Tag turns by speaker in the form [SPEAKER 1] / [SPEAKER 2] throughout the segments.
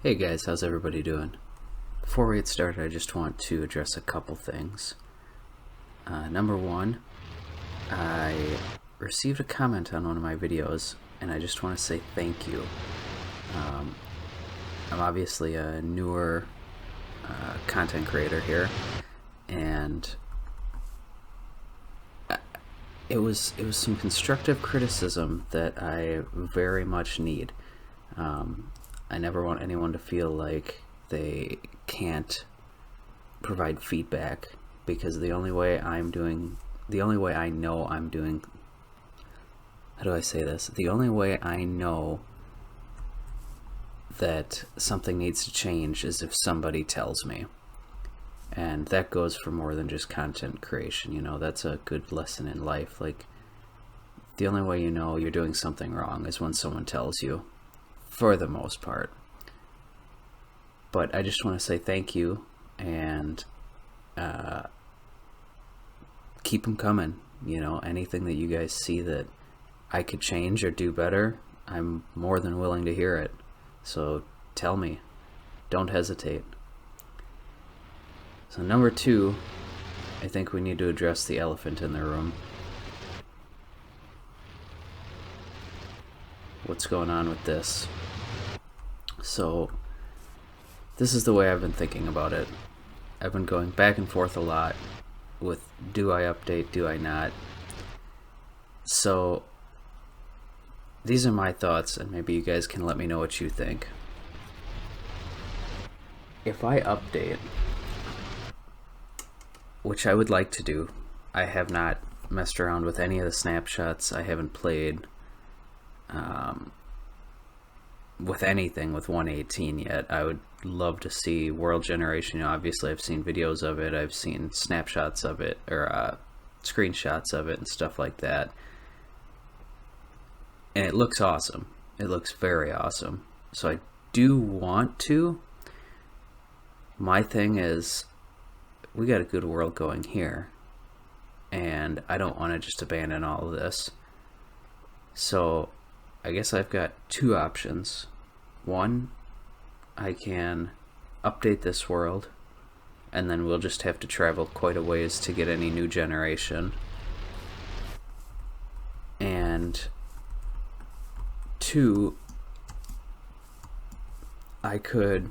[SPEAKER 1] Hey guys, how's everybody doing? Before we get started, I just want to address a couple things. Number one, I received a comment on one of my videos, and I just want to say thank you. I'm obviously a newer content creator here, and it was some constructive criticism that I very much need. I never want anyone to feel like they can't provide feedback, because the only way I know I'm doing, how do I say this? The only way I know that something needs to change is if somebody tells me. And that goes for more than just content creation, that's a good lesson in life. Like, the only way you know you're doing something wrong is when someone tells you, for the most part. But I just want to say thank you, and keep them coming. Anything that you guys see that I could change or do better, I'm more than willing to hear it. So tell me. Don't hesitate. So number two, I think we need to address the elephant in the room. What's going on with this? So this is the way I've been thinking about it. I've been going back and forth a lot with, do I update, do I not? So these are my thoughts, and maybe you guys can let me know what you think. If I update, which I would like to do, I have not messed around with any of the snapshots. I haven't played with anything with 1.18 yet. I would love to see world generation. Obviously I've seen videos of it, I've seen snapshots of it, or screenshots of it and stuff like that, and it looks awesome. It looks very awesome. So I do want to. My thing is, we got a good world going here, and I don't want to just abandon all of this. So I guess I've got two options. One, I can update this world, and then we'll just have to travel quite a ways to get any new generation. And two, I could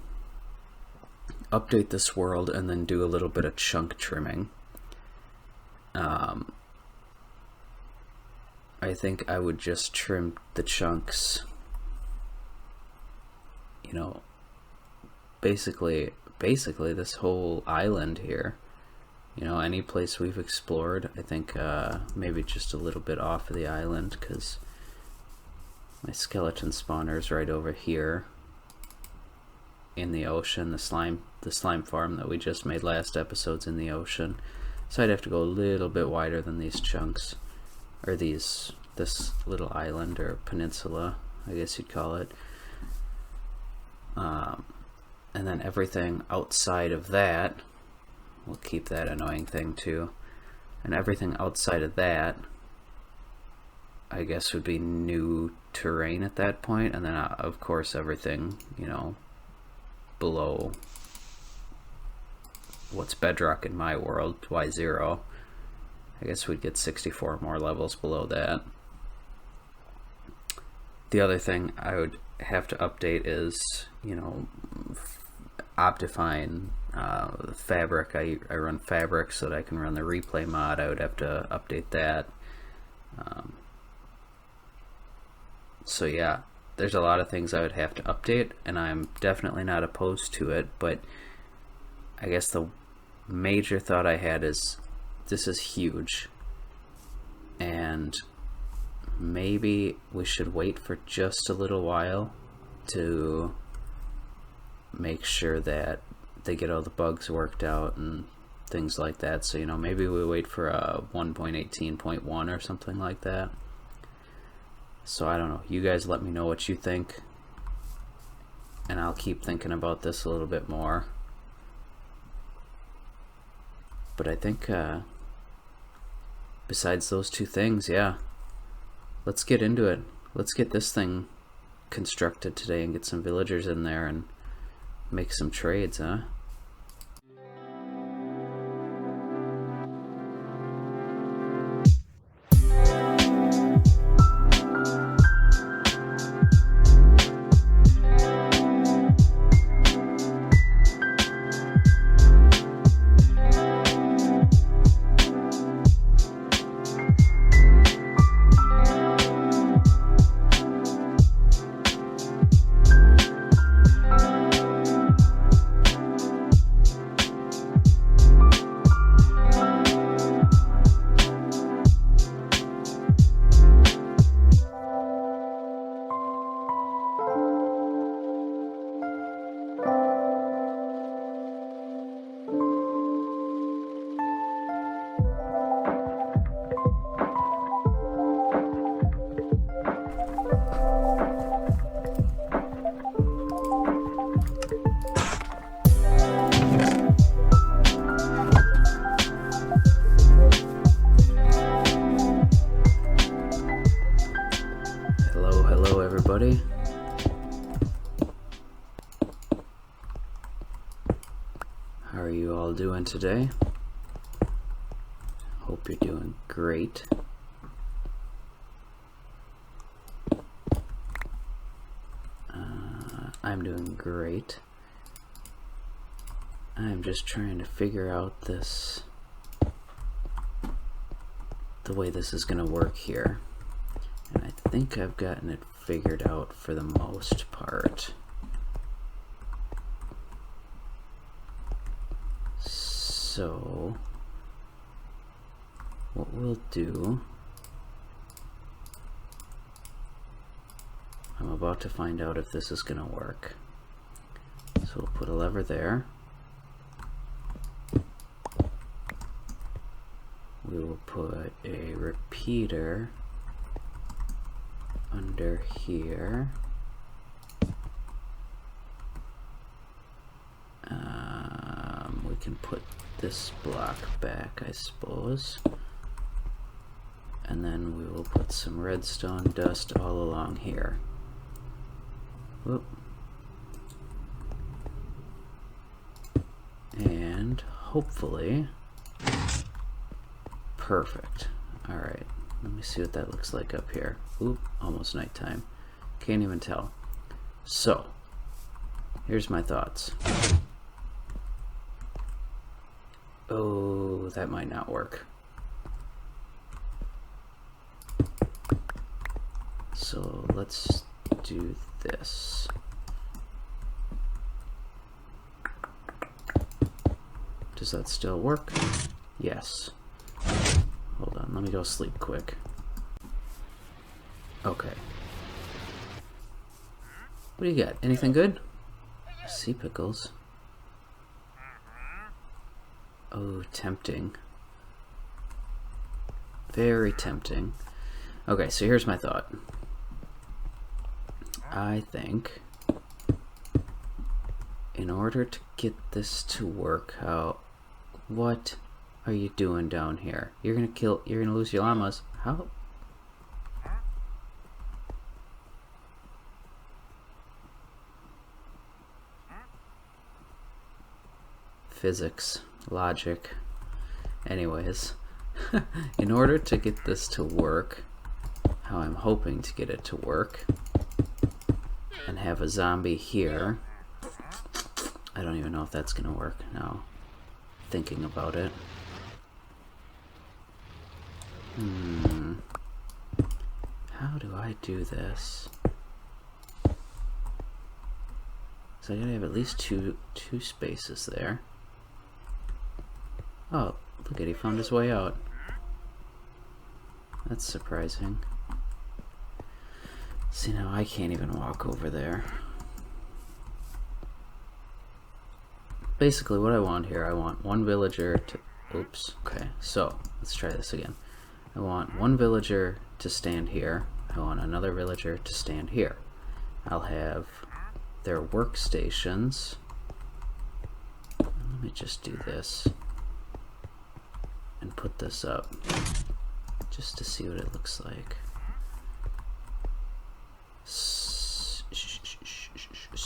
[SPEAKER 1] update this world and then do a little bit of chunk trimming. I think I would just trim the chunks, basically this whole island here. Any place we've explored. I think maybe just a little bit off of the island, because my skeleton spawner's right over here in the ocean. The slime farm that we just made last episode's in the ocean, so I'd have to go a little bit wider than these chunks, or this little island or peninsula, I guess you'd call it. And then everything outside of that, we'll keep that annoying thing too, and everything outside of that, I guess, would be new terrain at that point. And then of course everything, below what's bedrock in my world, Y0, I guess we'd get 64 more levels below that. The other thing I would have to update is, Optifine fabric. I run fabric so that I can run the replay mod. I would have to update that. So yeah, there's a lot of things I would have to update, and I'm definitely not opposed to it. But I guess the major thought I had is, this is huge, and maybe we should wait for just a little while to make sure that they get all the bugs worked out and things like that. So maybe we wait for a 1.18.1 or something like that. So I don't know, you guys let me know what you think, and I'll keep thinking about this a little bit more. But I think besides those two things, yeah, let's get into it. Let's get this thing constructed today and get some villagers in there and make some trades, huh? Hello everybody. How are you all doing today? Hope you're doing great. I'm doing great. I'm just trying to figure out the way this is going to work here. And I think I've gotten it figured out for the most part. So, what we'll do, I'm about to find out if this is going to work. So we'll put a lever there. We will put a repeater under here. We can put this block back, I suppose. And then we will put some redstone dust all along here. Whoop. And hopefully, perfect. Alright, let me see what that looks like up here. Oop, almost nighttime. Can't even tell. So, here's my thoughts. Oh, that might not work. So let's do this. Does that still work? Yes. Hold on, let me go sleep quick. Okay. What do you got? Anything good? Sea pickles. Oh, tempting. Very tempting. Okay, so here's my thought. I think in order to get this to work out, what are you doing down here? You're gonna lose your llamas. How? Physics, logic. Anyways, in order to get this to work, how I'm hoping to get it to work, and have a zombie here. I don't even know if that's gonna work now, thinking about it. How do I do this? So I gotta have at least two spaces there. Oh, look at, he found his way out. That's surprising. See, now I can't even walk over there. Basically what I want here, I want one villager to, oops, okay, so let's try this again. I want one villager to stand here. I want another villager to stand here. I'll have their workstations. Let me just do this and put this up just to see what it looks like.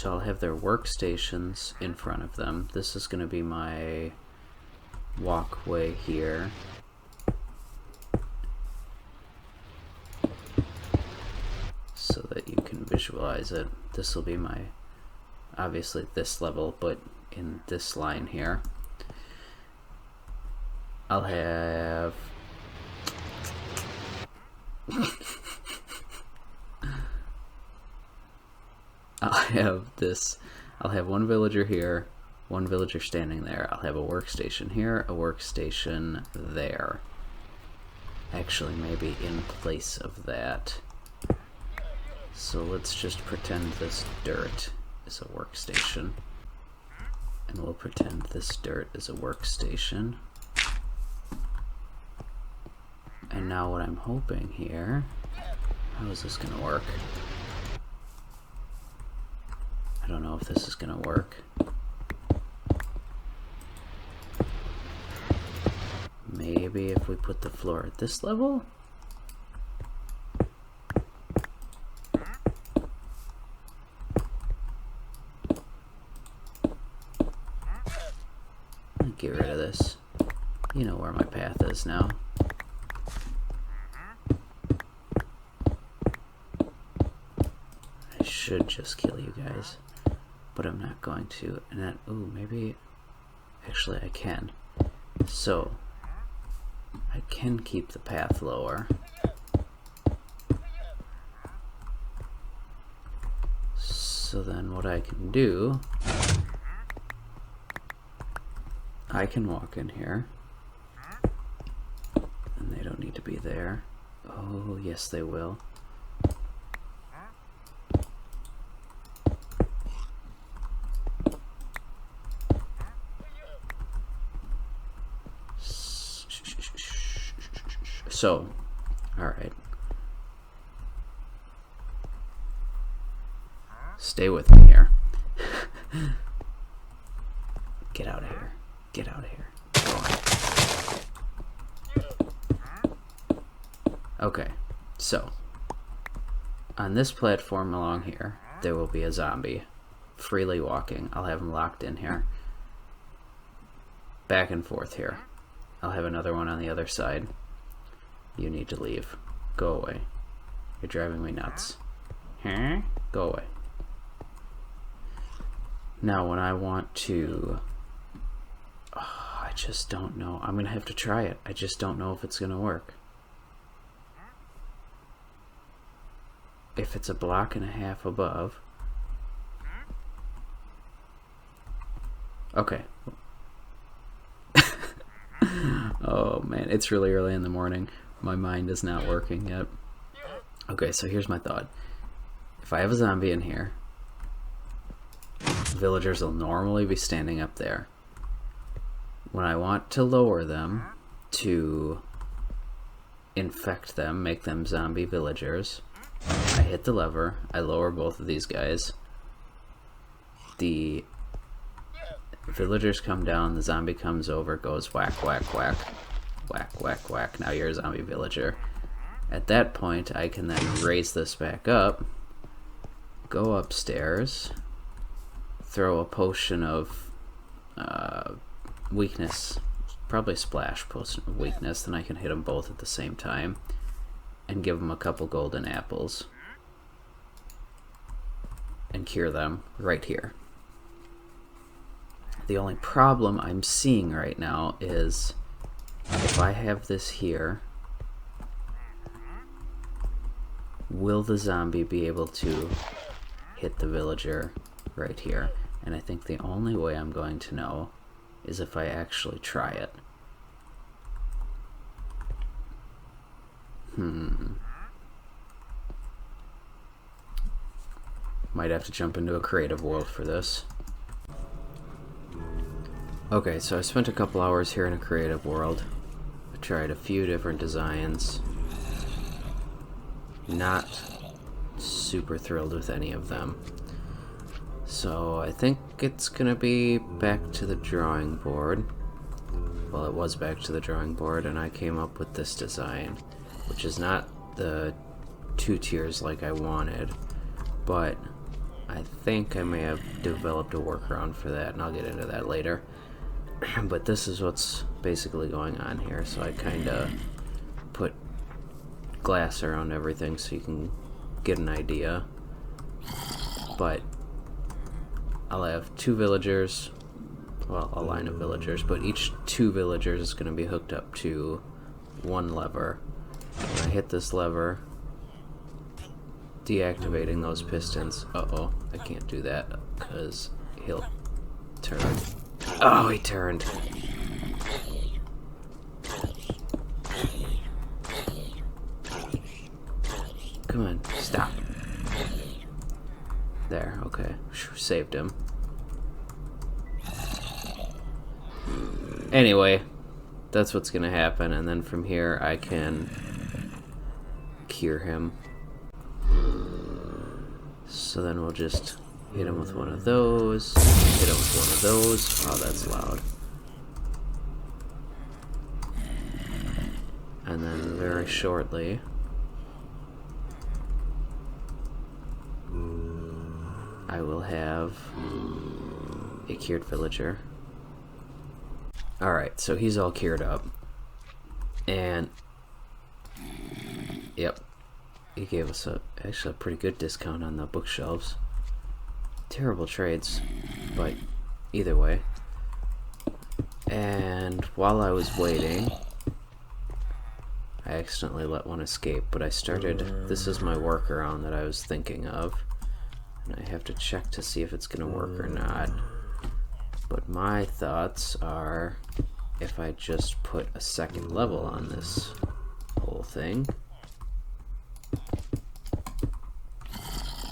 [SPEAKER 1] So I'll have their workstations in front of them. This is going to be my walkway here. So that you can visualize it. This will be my, obviously this level, but in this line here. I'll have I'll have one villager here, one villager standing there. I'll have a workstation here, a workstation there. Actually, maybe in place of that. So let's just pretend this dirt is a workstation. And we'll pretend this dirt is a workstation. And now what I'm hoping here, how is this gonna work? I don't know if this is gonna work. Maybe if we put the floor at this level? Get rid of this. You know where my path is now. I should just kill you guys, but I'm not going to. And that, ooh, maybe, actually I can. So, I can keep the path lower. So then what I can do, I can walk in here, and they don't need to be there. Oh, yes they will. So, alright. Stay with me here. Get out of here. Get out of here. Okay, so on this platform along here, there will be a zombie freely walking. I'll have him locked in here. Back and forth here. I'll have another one on the other side. You need to leave. Go away. You're driving me nuts. Huh? Go away. Now when I want to... I just don't know. I'm gonna have to try it. I just don't know if it's gonna work. If it's a block and a half above. Okay. Oh man, it's really early in the morning. My mind is not working yet. Okay, so here's my thought. If I have a zombie in here, villagers will normally be standing up there. When I want to lower them to infect them, make them zombie villagers, I hit the lever, I lower both of these guys. The villagers come down, the zombie comes over, goes whack, whack, whack, whack, whack, whack. Now you're a zombie villager. At that point, I can then raise this back up, go upstairs, throw a potion of weakness, probably splash potion of weakness, then I can hit them both at the same time and give them a couple golden apples and cure them right here. The only problem I'm seeing right now is if I have this here, will the zombie be able to hit the villager right here? And I think the only way I'm going to know is if I actually try it. Might have to jump into a creative world for this. Okay, so I spent a couple hours here in a creative world. I tried a few different designs. Not super thrilled with any of them. So I think it's gonna be back to the drawing board. Well, it was back to the drawing board, and I came up with this design, which is not the 2 tiers like I wanted, but I think I may have developed a workaround for that, and I'll get into that later. But this is what's basically going on here. So I kind of put glass around everything so you can get an idea. But I'll have 2 villagers, well, a line of villagers, but each 2 villagers is going to be hooked up to 1 lever. When I hit this lever, deactivating those pistons. Uh-oh, I can't do that because he'll turn. Oh, he turned. Come on, stop. There, okay. Saved him. Anyway, that's what's gonna happen, and then from here I can cure him. So then we'll just hit him with one of those, hit him with one of those. Oh, that's loud. And then very shortly, I will have a cured villager. Alright, so he's all cured up. And, yep, he gave us actually a pretty good discount on the bookshelves. Terrible trades, but either way. And while I was waiting, I accidentally let one escape, but I started, this is my workaround that I was thinking of. And I have to check to see if it's going to work or not. But my thoughts are, if I just put a second level on this whole thing,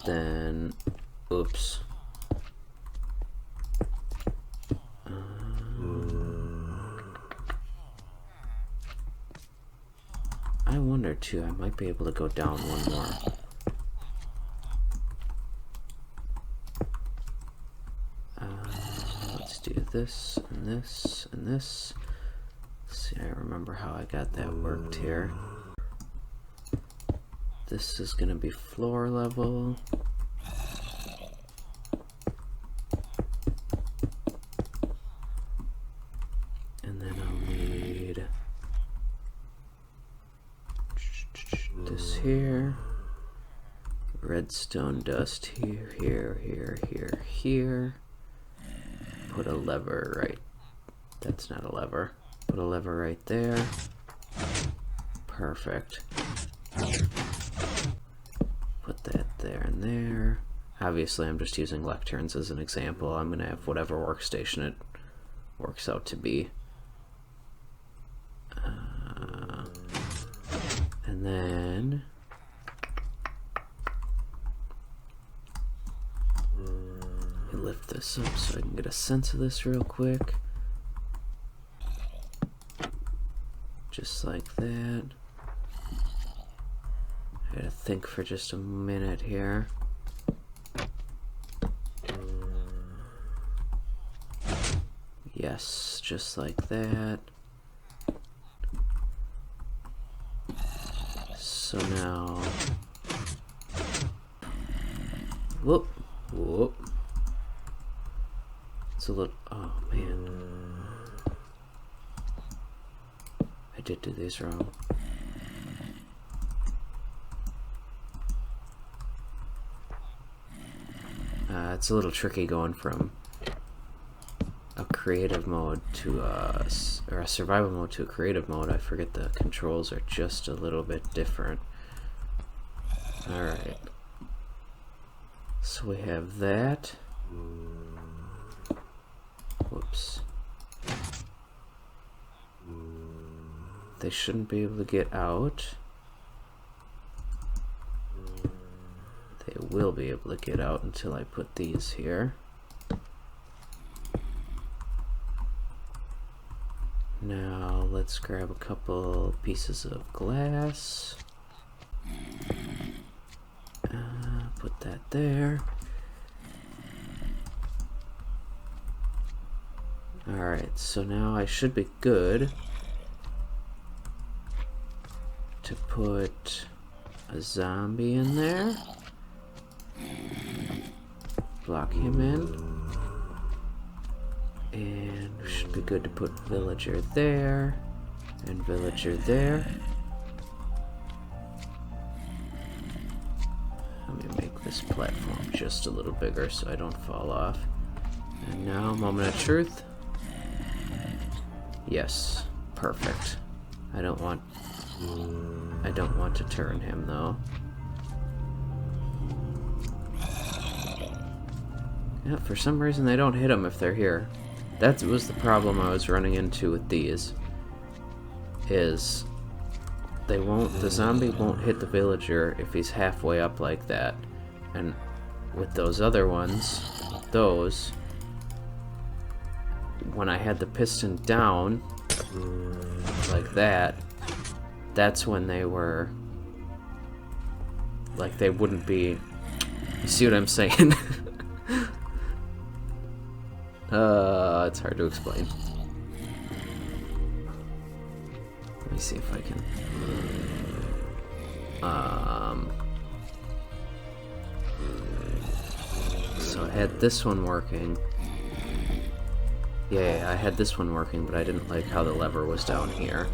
[SPEAKER 1] then, oops. I wonder too, I might be able to go down one more. Let's do this and this and this. Let's see, I remember how I got that worked here. This is gonna be floor level. And then I'll need this here. Redstone dust here, here, here, here, here. Put a lever right. That's not a lever. Put a lever right there. Perfect. Put that there and there. Obviously, I'm just using lecterns as an example. I'm going to have whatever workstation it works out to be. And then lift this up so I can get a sense of this real quick. Just like that. I gotta think for just a minute here. Yes, just like that. So now, whoop, whoop. It's a little, oh man. I did do these wrong. It's a little tricky going from a creative mode to or a survival mode to a creative mode. I forget the controls are just a little bit different. Alright. So we have that. Whoops. They shouldn't be able to get out. They will be able to get out until I put these here. Now let's grab a couple pieces of glass. Put that there. Alright, so now I should be good to put a zombie in there. block him in. And should be good to put villager there. And villager there. Let me make this platform just a little bigger so I don't fall off. And now, moment of truth. Yes, perfect. I don't want to turn him though. Yeah, for some reason they don't hit him if they're here. That was the problem I was running into with these. Is the zombie won't hit the villager if he's halfway up like that. And with those other ones, when I had the piston down like that, that's when they were like, they wouldn't be, you see what I'm saying? It's hard to explain. Let me see if I can so I had this one working. Yeah, I had this one working, but I didn't like how the lever was down here.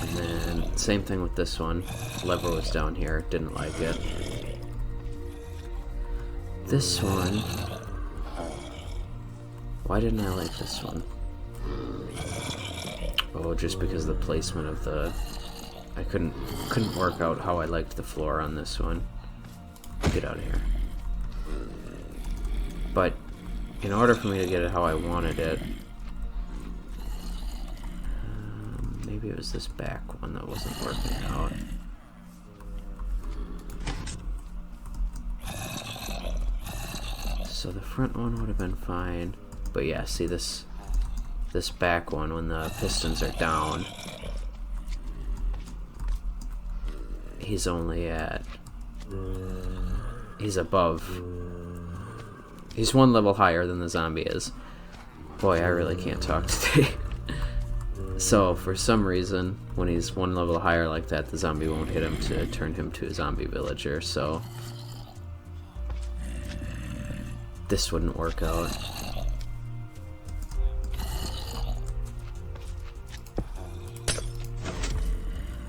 [SPEAKER 1] And then, same thing with this one. Lever was down here, didn't like it. This one... Why didn't I like this one? Oh, just because the placement of the... I couldn't work out how I liked the floor on this one. Get out of here. But... in order for me to get it how I wanted it, maybe it was this back one that wasn't working out. So the front one would have been fine, but yeah, see this back one, when the pistons are down, he's only at, he's above. He's one level higher than the zombie is. Boy, I really can't talk today. So, for some reason, when he's one level higher like that, the zombie won't hit him to turn him to a zombie villager, so... this wouldn't work out.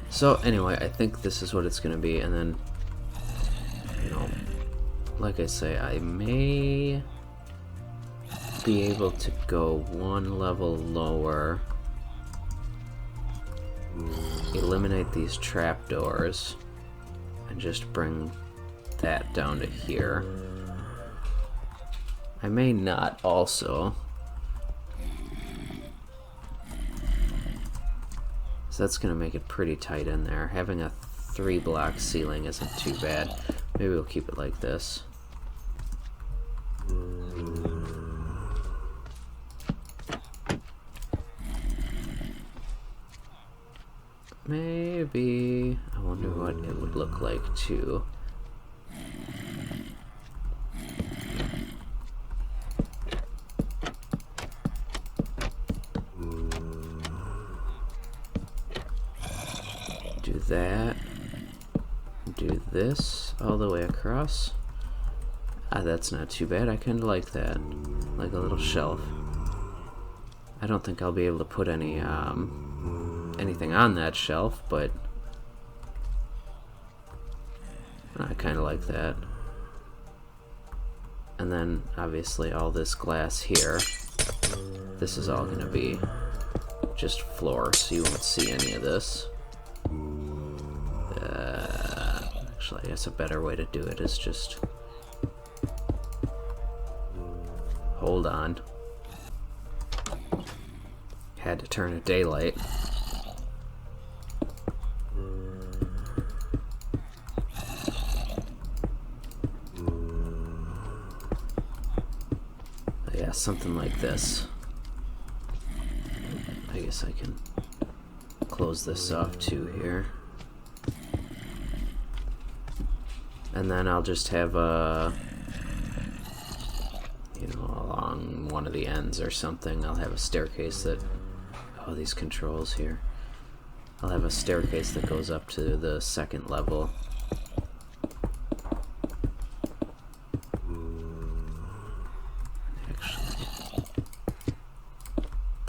[SPEAKER 1] So, anyway, I think this is what it's gonna be, and then... you know... like I say, I may be able to go one level lower, eliminate these trapdoors, and just bring that down to here. I may not also. So that's going to make it pretty tight in there. Having a 3-block ceiling isn't too bad. Maybe we'll keep it like this. Maybe... I wonder what it would look like too. Do that. Do this all the way across. Ah, that's not too bad. I kind of like that. Like a little shelf. I don't think I'll be able to put any, anything on that shelf, but I kind of like that. And then, obviously, all this glass here. This is all going to be just floor, so you won't see any of this. Actually, I guess a better way to do it is just... hold on. Had to turn it daylight. Yeah, something like this. I guess I can close this off too here. And then I'll just have a, you know, along one of the ends or something, I'll have a staircase that, oh, these controls here. I'll have a staircase that goes up to the second level.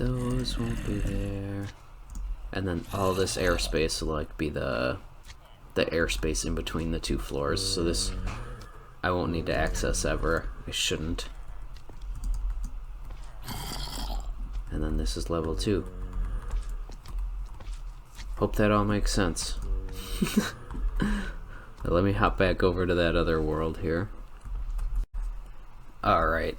[SPEAKER 1] those won't be there. And then all this airspace will like be the airspace in between the two floors. So this I won't need to access ever. I shouldn't. And then this is level 2. Hope that all makes sense. Let me hop back over to that other world here. Alright.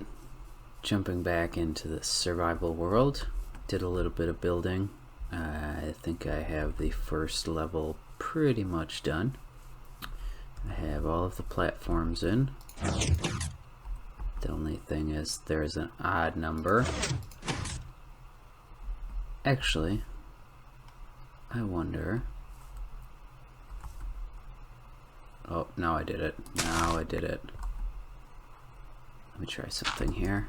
[SPEAKER 1] Jumping back into the survival world. Did a little bit of building. I think I have the first level pretty much done. I have all of the platforms in. The only thing is there's an odd number. Actually, I wonder... Oh, now I did it. Now I did it. Let me try something here.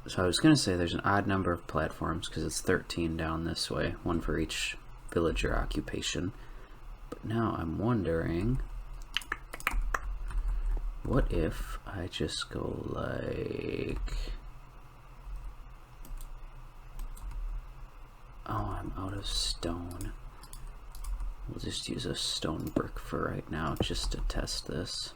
[SPEAKER 1] So I was going to say there's an odd number of platforms because it's 13 down this way, one for each villager occupation. But now I'm wondering, what if I just go like... Oh, I'm out of stone. We'll just use a stone brick for right now just to test this.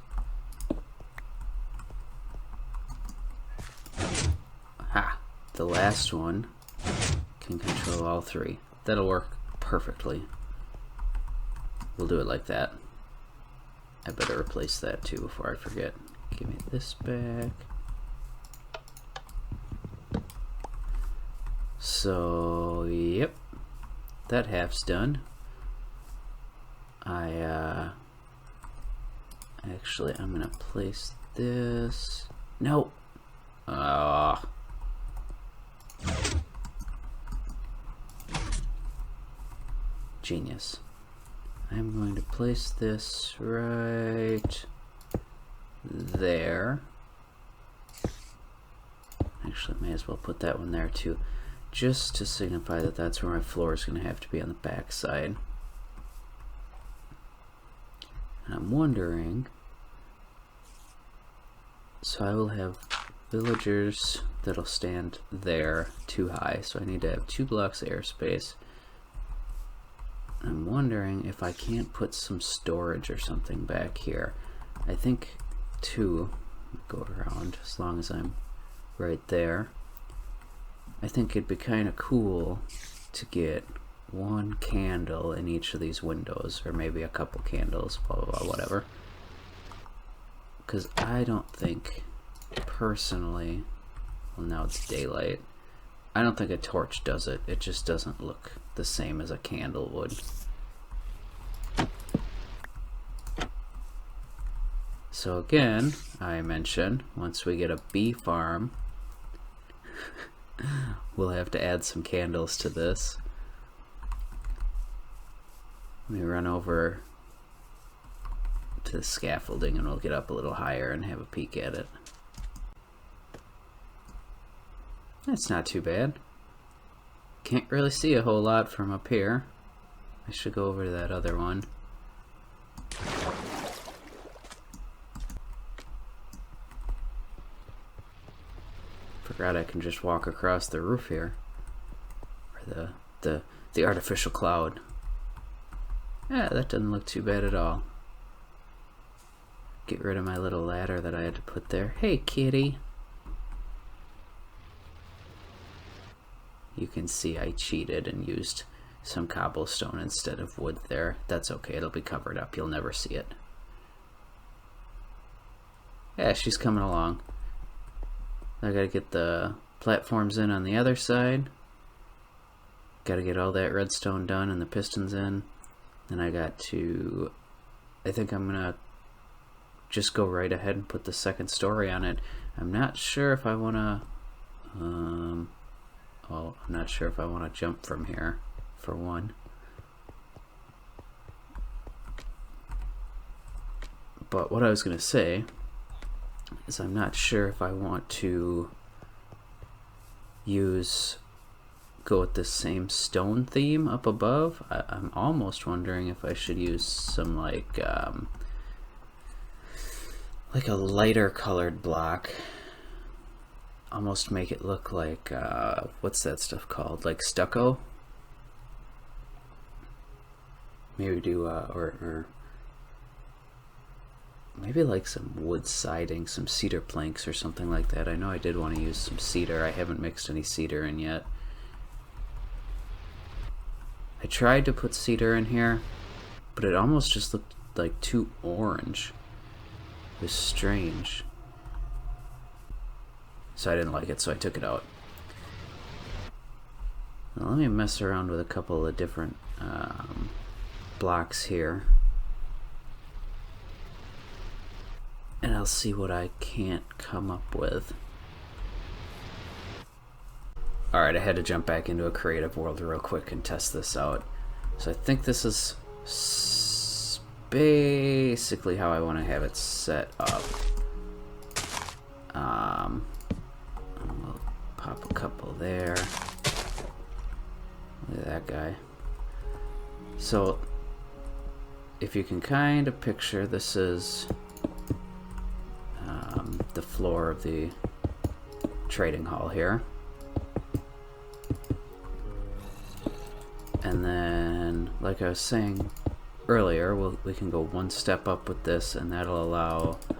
[SPEAKER 1] Ha! The last one can control all 3. That'll work perfectly. We'll do it like that. I better replace that too before I forget. Give me this back. So, yep. That half's done. Actually, I'm gonna place this. Nope. Genius. I'm going to place this right there. Actually, may as well put that one there too, just to signify that that's where my floor is going to have to be on the back side. And I'm wondering, so I will have villagers that'll stand there too high, so I need to have 2 blocks of airspace. I'm wondering if I can't put some storage or something back here. I think 2 go around as long as I'm right there. I think it'd be kind of cool to get 1 candle in each of these windows, or maybe a couple candles, blah blah blah, whatever. Because I don't think, personally, well now it's daylight, I don't think a torch does it. It just doesn't look the same as a candle would. So again, I mentioned, once we get a bee farm, we'll have to add some candles to this. Let me run over to the scaffolding and we'll get up a little higher and have a peek at it. That's not too bad. Can't really see a whole lot from up here. I should go over to that other one. Forgot I can just walk across the roof here. Or the artificial cloud. Yeah, that doesn't look too bad at all. Get rid of my little ladder that I had to put there. Hey, kitty. You can see I cheated and used some cobblestone instead of wood there. That's okay, it'll be covered up. You'll never see it. Yeah, she's coming along. I gotta get the platforms in on the other side. Gotta get all that redstone done and the pistons in. Then I got to... I think I'm gonna just go right ahead and put the second story on it. I'm not sure if I wanna... well, I'm not sure if I want to jump from here, for one. But what I was going to say is I'm not sure if I want to go with the same stone theme up above. I'm almost wondering if I should use some like a lighter colored block. almost make it look like, what's that stuff called? Like stucco? Maybe do, or maybe like some wood siding, some cedar planks or something like that. I know I did want to use some cedar. I haven't mixed any cedar in yet. I tried to put cedar in here, but it almost just looked like too orange. It was strange. So I didn't like it, so I took it out. Now let me mess around with a couple of different blocks here. And I'll see what I can't come up with. Alright, I had to jump back into a creative world real quick and test this out. So I think this is basically how I want to have it set up. We'll pop a couple there. Look at that guy. So, if you can kind of picture, this is the floor of the trading hall here. And then, like I was saying earlier, we can go one step up with this, and that'll allow a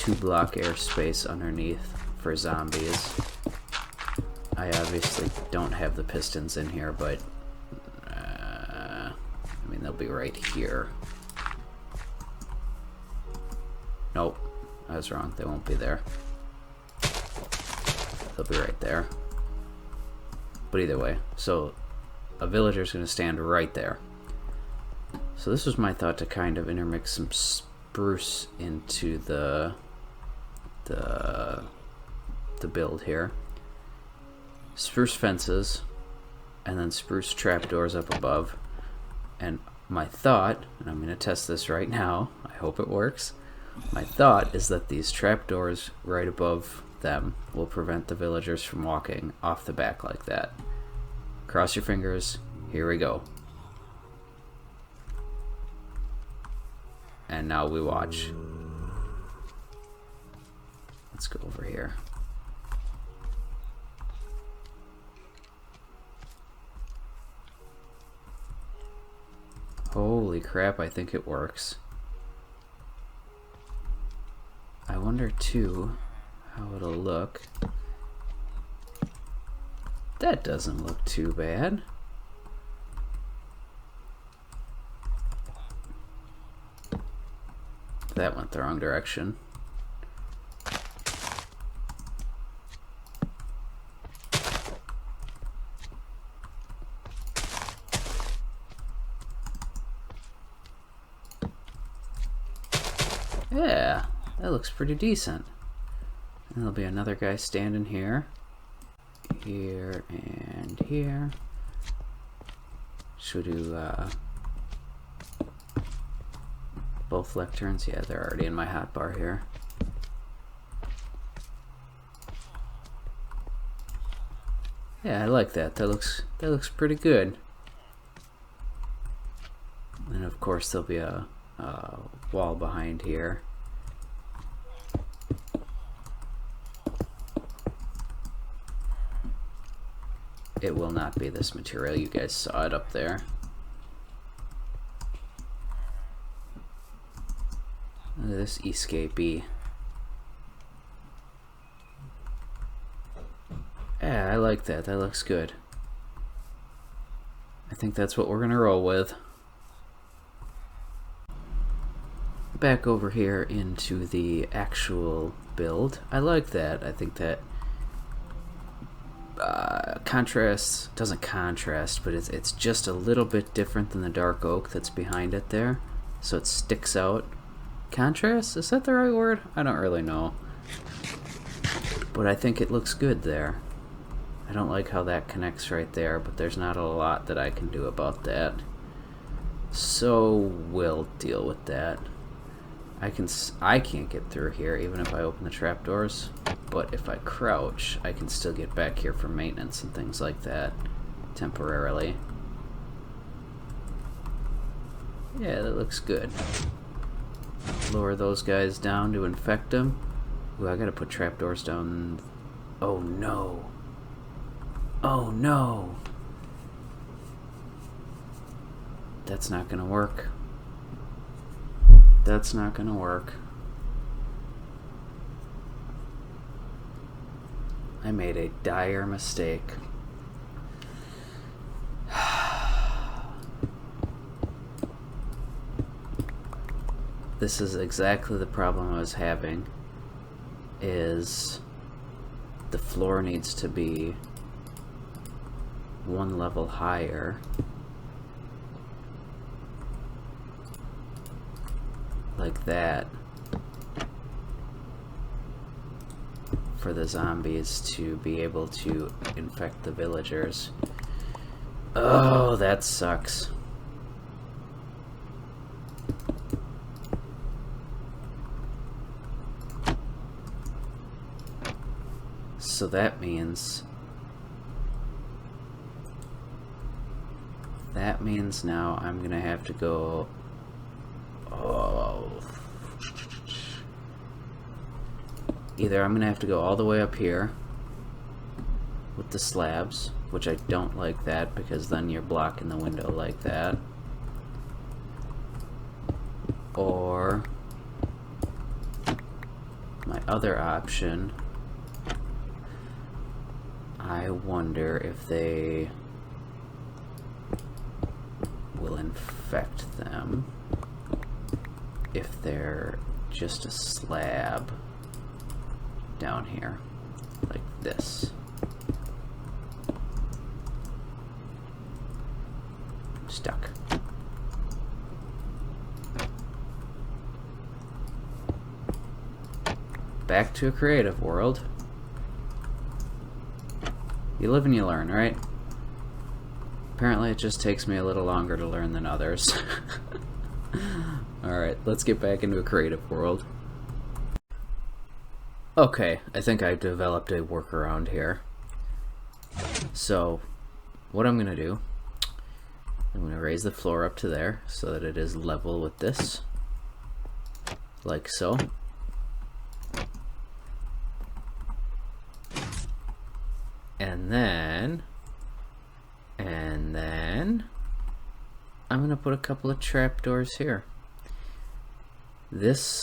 [SPEAKER 1] 2-block airspace underneath for zombies. I obviously don't have the pistons in here, but I mean, they'll be right here. Nope, I was wrong. They won't be there. They'll be right there. But either way, so a villager's going to stand right there. So this was my thought, to kind of intermix some spruce into the build here. Spruce fences, and then spruce trapdoors up above. And my thought, and I'm going to test this right now, I hope it works. My thought is that these trapdoors right above them will prevent the villagers from walking off the back like that. Cross your fingers, here we go. And now we watch. Let's go over here. Holy crap, I think it works. I wonder too how it'll look. That doesn't look too bad. That went the wrong direction. Yeah, that looks pretty decent. And there'll be another guy standing here. Here and here. Should we do both lecterns? Yeah, they're already in my hotbar here. Yeah, I like that. That looks pretty good. And of course there'll be a wall behind here. It will not be this material. You guys saw it up there. Look at this escapee. Yeah, I like that. That looks good. I think that's what we're gonna roll with. Back over here into the actual build. I like that. I think that doesn't contrast, but it's just a little bit different than the dark oak that's behind it there, so it sticks out. Contrast, is that the right word? I don't really know, but I think it looks good there. I don't like how that connects right there, but there's not a lot that I can do about that, so we'll deal with that. I can't get through here even if I open the trapdoors, but if I crouch, I can still get back here for maintenance and things like that temporarily. Yeah, that looks good. Lower those guys down to infect them. Ooh, I gotta put trapdoors down Oh no. Oh no. That's not gonna work. That's not gonna work. I made a dire mistake. This is exactly the problem I was having, is the floor needs to be one level higher, like that, for the zombies to be able to infect the villagers. Oh, that sucks. So that means now I'm gonna have to go, either I'm gonna have to go all the way up here with the slabs, which I don't like that because then you're blocking the window like that, or my other option, I wonder if they will infect them if they're just a slab down here, like this. I'm stuck. Back to a creative world. You live and you learn, right? Apparently it just takes me a little longer to learn than others. Alright, let's get back into a creative world. Okay, I think I developed a workaround here. So, what I'm gonna do, I'm gonna raise the floor up to there so that it is level with this. Like so. And then I'm gonna put a couple of trapdoors here. This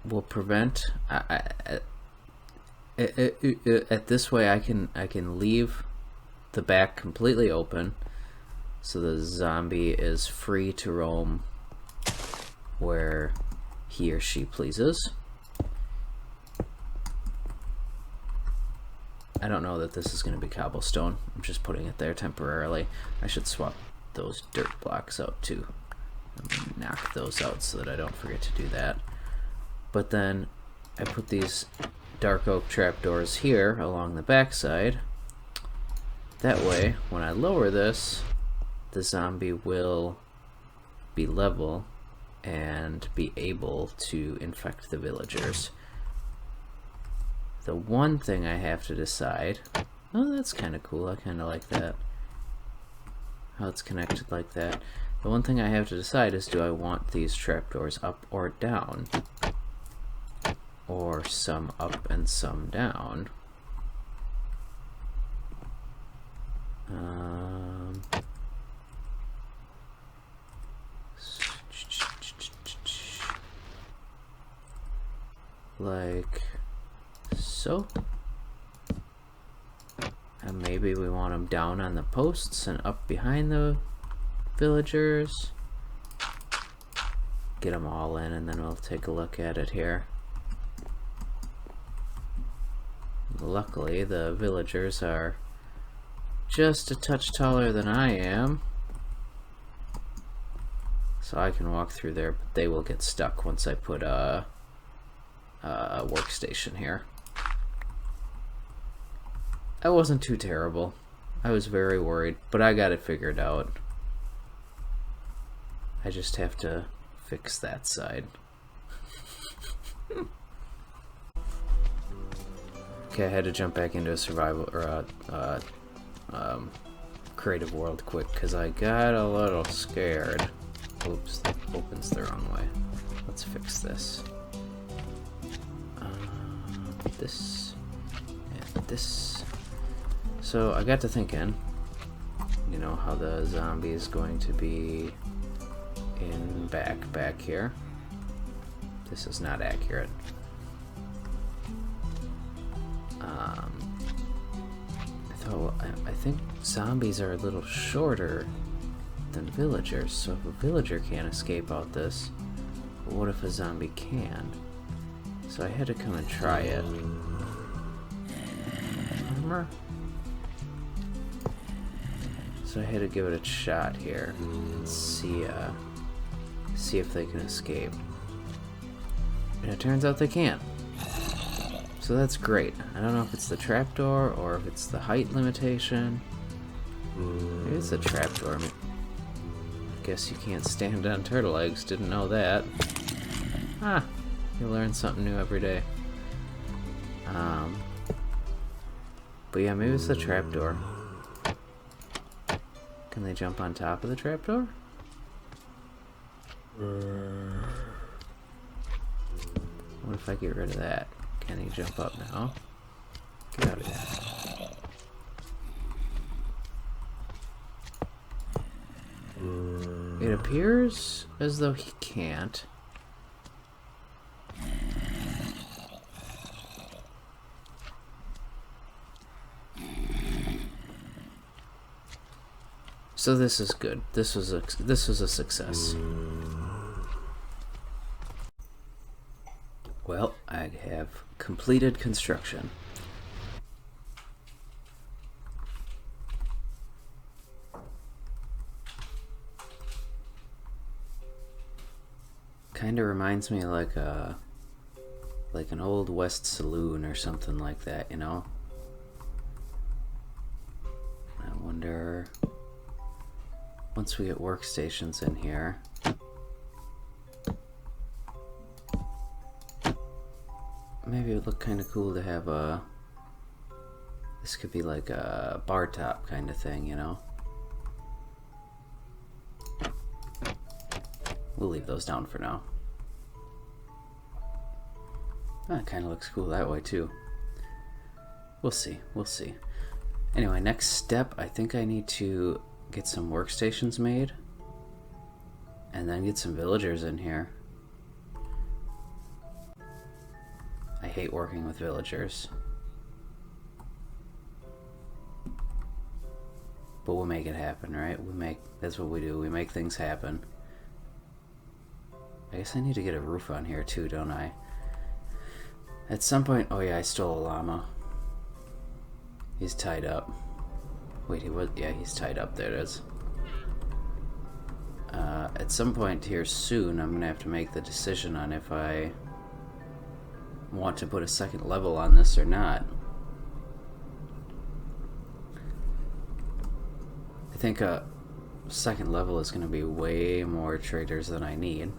[SPEAKER 1] will prevent. At this way, I can leave the back completely open, so the zombie is free to roam where he or she pleases. I don't know that this is going to be cobblestone. I'm just putting it there temporarily. I should swap those dirt blocks out too. Knock those out so that I don't forget to do that. But then I put these dark oak trapdoors here along the backside. That way, when I lower this, the zombie will be level and be able to infect the villagers. The one thing I have to decide, oh, that's kind of cool. I kind of like that, how it's connected like that. The one thing I have to decide is, do I want these trapdoors up or down, or some up and some down? Like so. And maybe we want them down on the posts and up behind the villagers. Get them all in, and then we'll take a look at it here. Luckily, the villagers are just a touch taller than I am, so I can walk through there, but they will get stuck once I put a workstation here. That wasn't too terrible. I was very worried, but I got it figured out. I just have to fix that side. Okay, I had to jump back into a survival or creative world quick because I got a little scared. Oops, that opens the wrong way. Let's fix this. This this... So I got to thinking, you know, how the zombie is going to be in back here. This is not accurate. I think zombies are a little shorter than villagers, so if a villager can't escape out this, what if a zombie can? So I had to come and try it. Armor? So I had to give it a shot here and see if they can escape. And it turns out they can't. So that's great. I don't know if it's the trapdoor or if it's the height limitation. Maybe it's the trapdoor. I guess you can't stand on turtle eggs. Didn't know that. Ah, you learn something new every day. But yeah, maybe it's the trapdoor. Can they jump on top of the trapdoor? What if I get rid of that? Can he jump up now? Get out of here. It appears as though he can't. So this is good. This was a success. Well, I have completed construction. Kind of reminds me like an old West saloon or something like that, you know? I wonder, once we get workstations in here, maybe it would look kind of cool to have this could be like a bar top kind of thing, you know? We'll leave those down for now. That kind of looks cool that way too. We'll see, we'll see. Anyway, next step, I think I need to get some workstations made and then get some villagers in here. I hate working with villagers. But we'll make it happen, right? That's what we do. We make things happen. I guess I need to get a roof on here too, don't I? At some point, oh yeah, I stole a llama. He's tied up. Wait, yeah, he's tied up. There it is. At some point here soon, I'm gonna have to make the decision on if I want to put a second level on this or not. I think a second level is going to be way more traders than I need,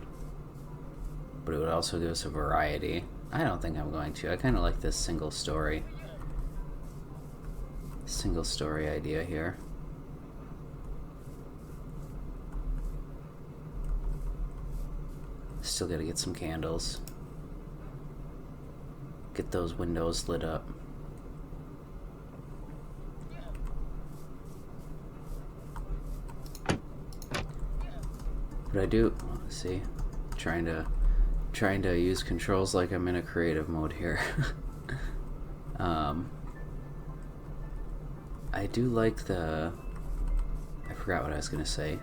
[SPEAKER 1] but it would also give us a variety. I don't think I'm going to. I kind of like this single story idea here. Still got to get some candles. Get those windows lit up. But I do, see, trying to use controls like I'm in a creative mode here. I do like I forgot what I was gonna say.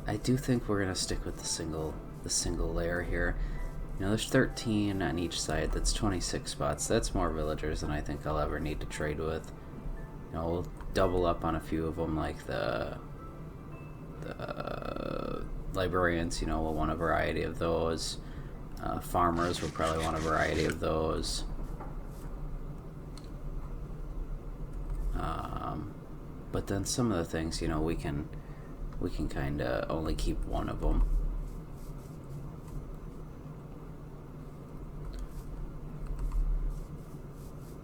[SPEAKER 1] I do think we're gonna stick with the single layer here. You know, there's 13 on each side. That's 26 spots. That's more villagers than I think I'll ever need to trade with. You know, we'll double up on a few of them, like the librarians. You know, we'll want a variety of those. Farmers will probably want a variety of those. But then some of the things, you know, we can kind of only keep one of them.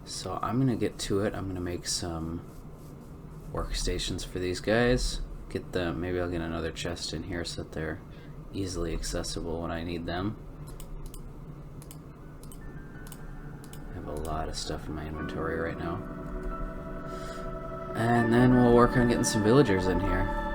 [SPEAKER 1] So I'm gonna get to it. I'm gonna make some workstations for these guys. Get them. Maybe I'll get another chest in here so that they're easily accessible when I need them. I have a lot of stuff in my inventory right now. And then we'll work on getting some villagers in here.